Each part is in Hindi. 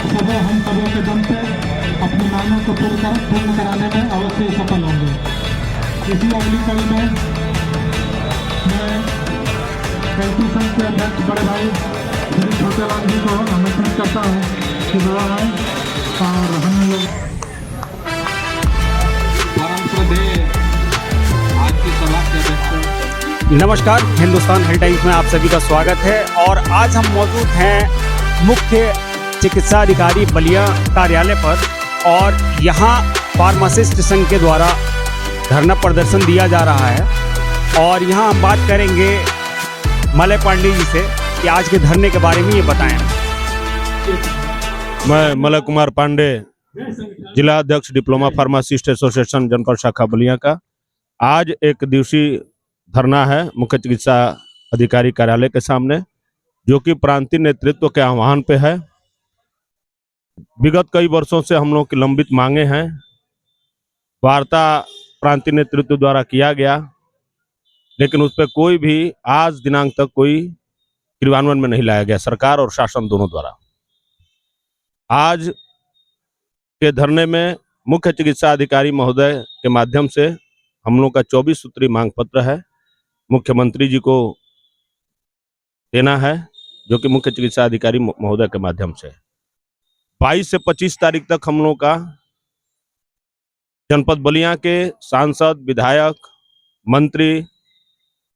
सब हम सबों के दम पे अपनी मांगों को पूर्ण कराने में अवश्य सफल होंगे। इसी अगली कड़ी में मैं एलपी संघ के अध्यक्ष बड़े भाई श्री छोटेलाल जी को आमंत्रित करता हूँ कि वो आए और हम लोग आज की सभा के अध्यक्ष। नमस्कार, हिंदुस्तान हेल्थ टाइम्स में आप सभी का स्वागत है। और आज हम मौजूद हैं मुख्य चिकित्सा अधिकारी बलिया कार्यालय पर, और यहाँ फार्मासिस्ट संघ के द्वारा धरना प्रदर्शन दिया जा रहा है। और यहाँ हम बात करेंगे मलय पांडे जी से कि आज के धरने के बारे में ये बताएं। मैं मलय कुमार पांडे, जिला अध्यक्ष डिप्लोमा फार्मासिस्ट एसोसिएशन जनपद शाखा बलिया का। आज एक दिवसीय धरना है मुख्य चिकित्सा अधिकारी कार्यालय के सामने, जो कि प्रांतीय नेतृत्व के आह्वान पे है। विगत कई वर्षों से हम लोग की लंबित मांगे हैं, वार्ता प्रांतीय नेतृत्व द्वारा किया गया, लेकिन उस पर कोई भी आज दिनांक तक कोई क्रियान्वयन में नहीं लाया गया, सरकार और शासन दोनों द्वारा। आज के धरने में मुख्य चिकित्सा अधिकारी महोदय के माध्यम से हम लोग का 24 सूत्री मांग पत्र है, मुख्यमंत्री जी को देना है, जो कि मुख्य चिकित्सा अधिकारी महोदय के माध्यम से 22 से 25 तारीख तक हम लोग का जनपद बलिया के सांसद, विधायक, मंत्री,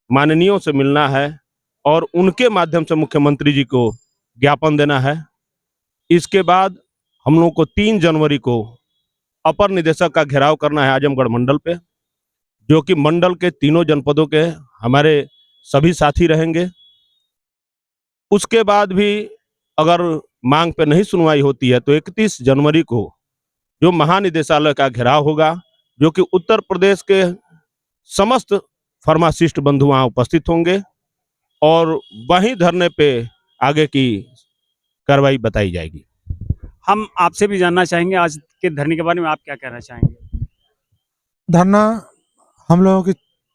माननीयों से मिलना है और उनके माध्यम से मुख्यमंत्री जी को ज्ञापन देना है। इसके बाद हम लोग को 3 जनवरी को अपर निदेशक का घेराव करना है आजमगढ़ मंडल पे, जो कि मंडल के तीनों जनपदों के हमारे सभी साथी रहेंगे। उसके बाद भी अगर मांग पे नहीं सुनवाई होती है तो 31 जनवरी को जो महानिदेशालय का घेराव होगा, जो कि उत्तर प्रदेश के समस्त फार्मासिस्ट बंधु वहाँ उपस्थित होंगे और वहीं धरने पे आगे की कार्रवाई बताई जाएगी। हम आपसे भी जानना चाहेंगे आज के धरने के बारे में आप क्या कहना चाहेंगे। धरना हम लोगों की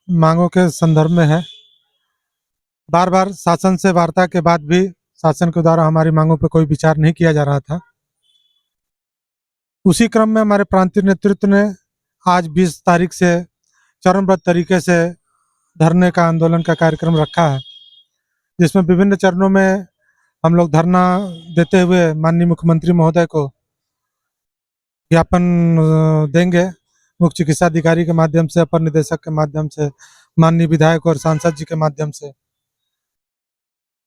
मांगों के संदर्भ में है। बार बार शासन से वार्ता के बाद भी शासन के द्वारा हमारी मांगों पर कोई विचार नहीं किया जा रहा था। उसी क्रम में हमारे प्रांतीय नेतृत्व ने आज 20 तारीख से चरणबद्ध तरीके से धरने का आंदोलन का कार्यक्रम रखा है, जिसमें विभिन्न चरणों में हम लोग धरना देते हुए माननीय मुख्यमंत्री महोदय को ज्ञापन देंगे, मुख्य चिकित्सा अधिकारी के माध्यम से, अपर निदेशक के माध्यम से, माननीय विधायक और सांसद जी के माध्यम से।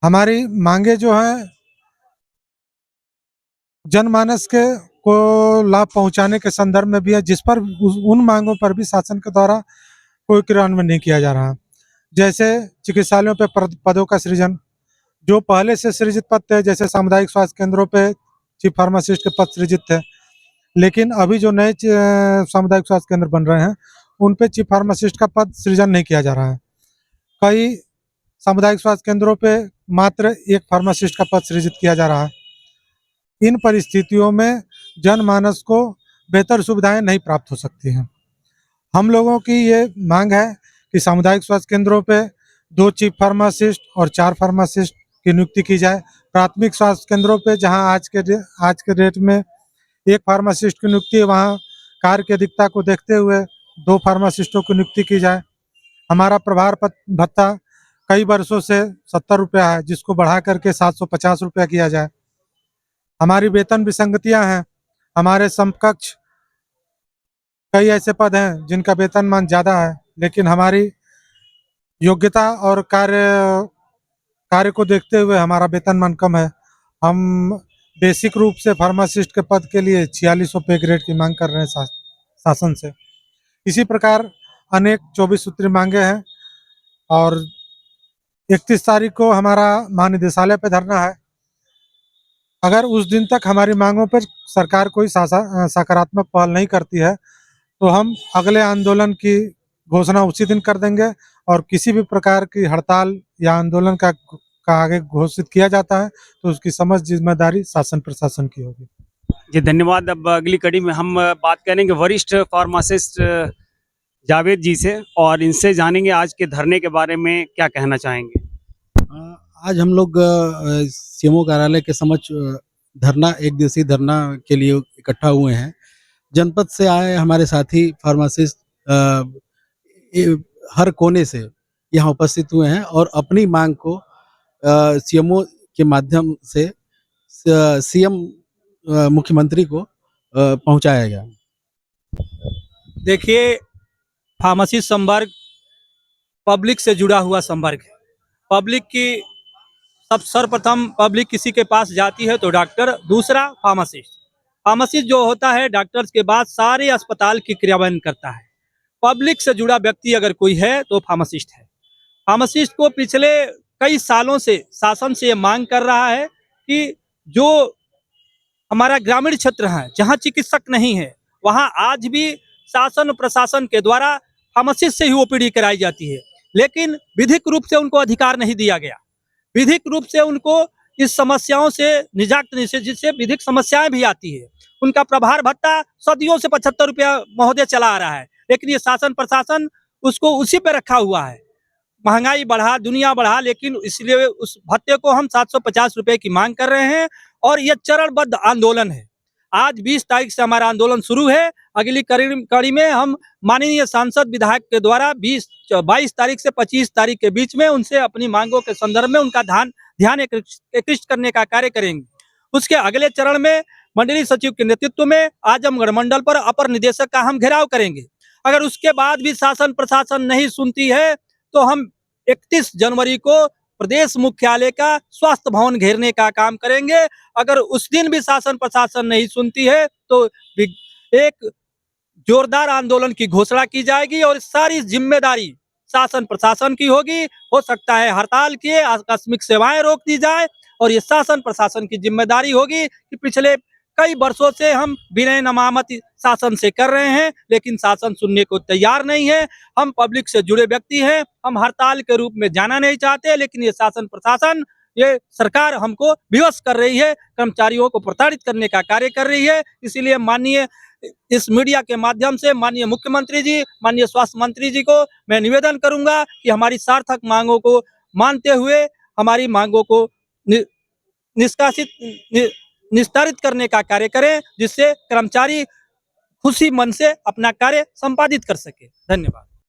हमारी मांगे जो है जनमानस के को लाभ पहुंचाने के संदर्भ में भी है, जिस पर उन मांगों पर भी शासन के द्वारा कोई क्रियान्वयन नहीं किया जा रहा। जैसे चिकित्सालयों पे पदों का सृजन, जो पहले से सृजित पद थे, जैसे सामुदायिक स्वास्थ्य केंद्रों पे चीफ फार्मासिस्ट के पद सृजित थे, लेकिन अभी जो नए सामुदायिक स्वास्थ्य केंद्र बन रहे हैं उन पे चीफ फार्मासिस्ट का पद सृजन नहीं किया जा रहा है। कई सामुदायिक स्वास्थ्य केंद्रों पे मात्र एक फार्मासिस्ट का पद सृजित किया जा रहा है। इन परिस्थितियों में जनमानस को बेहतर सुविधाएं नहीं प्राप्त हो सकती हैं। हम लोगों की ये मांग है कि सामुदायिक स्वास्थ्य केंद्रों पे 2 चीफ फार्मासिस्ट और 4 फार्मासिस्ट की नियुक्ति की जाए। प्राथमिक स्वास्थ्य केंद्रों पे जहां आज के डेट में 1 फार्मासिस्ट की नियुक्ति है, वहाँ कार्य की अधिकता को देखते हुए 2 फार्मासिस्टों की नियुक्ति की जाए। हमारा प्रभार भत्ता कई वर्षों से 70 रुपया है, जिसको बढ़ा करके 750 रुपया किया जाए। हमारी वेतन विसंगतियां हैं, हमारे समकक्ष कई ऐसे पद हैं जिनका वेतनमान ज़्यादा है, लेकिन हमारी योग्यता और कार्य को देखते हुए हमारा वेतनमान कम है। हम बेसिक रूप से फार्मासिस्ट के पद के लिए 4600 पे ग्रेड की मांग कर रहे हैं शासन से। इसी प्रकार अनेक 24 सूत्री मांगे हैं और 31 तारीख को हमारा महानिदेशालय पे धरना है। अगर उस दिन तक हमारी मांगों पर सरकार कोई सकारात्मक पहल नहीं करती है तो हम अगले आंदोलन की घोषणा उसी दिन कर देंगे, और किसी भी प्रकार की हड़ताल या आंदोलन का आगे घोषित किया जाता है तो उसकी समस्त जिम्मेदारी शासन प्रशासन की होगी। जी धन्यवाद। अब अगली कड़ी में हम बात करेंगे वरिष्ठ फार्मासिस्ट जावेद जी से, और इनसे जानेंगे आज के धरने के बारे में क्या कहना चाहेंगे। आज हम लोग सीएमओ कार्यालय के समक्ष धरना, एक दिवसीय धरना के लिए इकट्ठा हुए हैं। जनपद से आए हमारे साथी फार्मासिस्ट हर कोने से यहाँ उपस्थित हुए हैं और अपनी मांग को सीएमओ के माध्यम से सीएम मुख्यमंत्री को पहुंचाया गया। देखिए, फार्मेसी संवर्ग पब्लिक से जुड़ा हुआ संवर्ग है। पब्लिक की सर्वप्रथम पब्लिक किसी के पास जाती है तो डॉक्टर, दूसरा फार्मासिस्ट। फार्मासिस्ट जो होता है डॉक्टर्स के बाद सारे अस्पताल की क्रियान्वयन करता है। पब्लिक से जुड़ा व्यक्ति अगर कोई है तो फार्मासिस्ट है। फार्मासिस्ट को पिछले कई सालों से शासन से ये मांग कर रहा है कि जो हमारा ग्रामीण क्षेत्र है जहाँ चिकित्सक नहीं है, वहाँ आज भी शासन प्रशासन के द्वारा फार्मासिस्ट से ही ओपीडी कराई जाती है, लेकिन विधिक रूप से उनको अधिकार नहीं दिया गया। विधिक रूप से उनको इस समस्याओं से निजात नहीं, से जिससे विधिक समस्याएं भी आती है। उनका प्रभार भत्ता सदियों से 75 रुपया महोदय चला आ रहा है, लेकिन ये शासन प्रशासन उसको उसी पे रखा हुआ है। महंगाई बढ़ा, दुनिया बढ़ा, लेकिन इसलिए उस भत्ते को हम 750 रुपए की मांग कर रहे हैं और ये चरणबद्ध आंदोलन है। आज 20 तारीख से हमारा आंदोलन शुरू है। अगली कड़ी में हम माननीय सांसद विधायक के द्वारा 22 तारीख से 25 तारीख के बीच में उनसे अपनी मांगों के संदर्भ में उनका ध्यान एकत्रित करने का कार्य करेंगे। उसके अगले चरण में मंडलीय सचिव के नेतृत्व में आजमगढ़ मंडल पर अपर निदेशक का हम घेराव करेंगे। अगर उसके बाद भी शासन प्रशासन नहीं सुनती है तो हम 31 जनवरी को प्रदेश मुख्यालय का स्वास्थ्य भवन घेरने का काम करेंगे। अगर उस दिन भी शासन प्रशासन नहीं सुनती है तो एक जोरदार आंदोलन की घोषणा की जाएगी और सारी जिम्मेदारी शासन प्रशासन की होगी। हो सकता है हड़ताल किए आकस्मिक सेवाएं रोक दी जाए और ये शासन प्रशासन की जिम्मेदारी होगी कि पिछले कई वर्षों से हम विनय नमामत शासन से कर रहे हैं, लेकिन शासन सुनने को तैयार नहीं है। हम पब्लिक से जुड़े व्यक्ति हैं, हम हड़ताल के रूप में जाना नहीं चाहते, लेकिन ये शासन प्रशासन, ये सरकार हमको विवश कर रही है, कर्मचारियों को प्रताड़ित करने का कार्य कर रही है। इसीलिए माननीय इस मीडिया के माध्यम से माननीय मुख्यमंत्री जी, माननीय स्वास्थ्य मंत्री जी को मैं निवेदन करूंगा कि हमारी सार्थक मांगों को मानते हुए हमारी मांगों को निस्तारित करने का कार्य करें, जिससे कर्मचारी खुशी मन से अपना कार्य संपादित कर सके। धन्यवाद।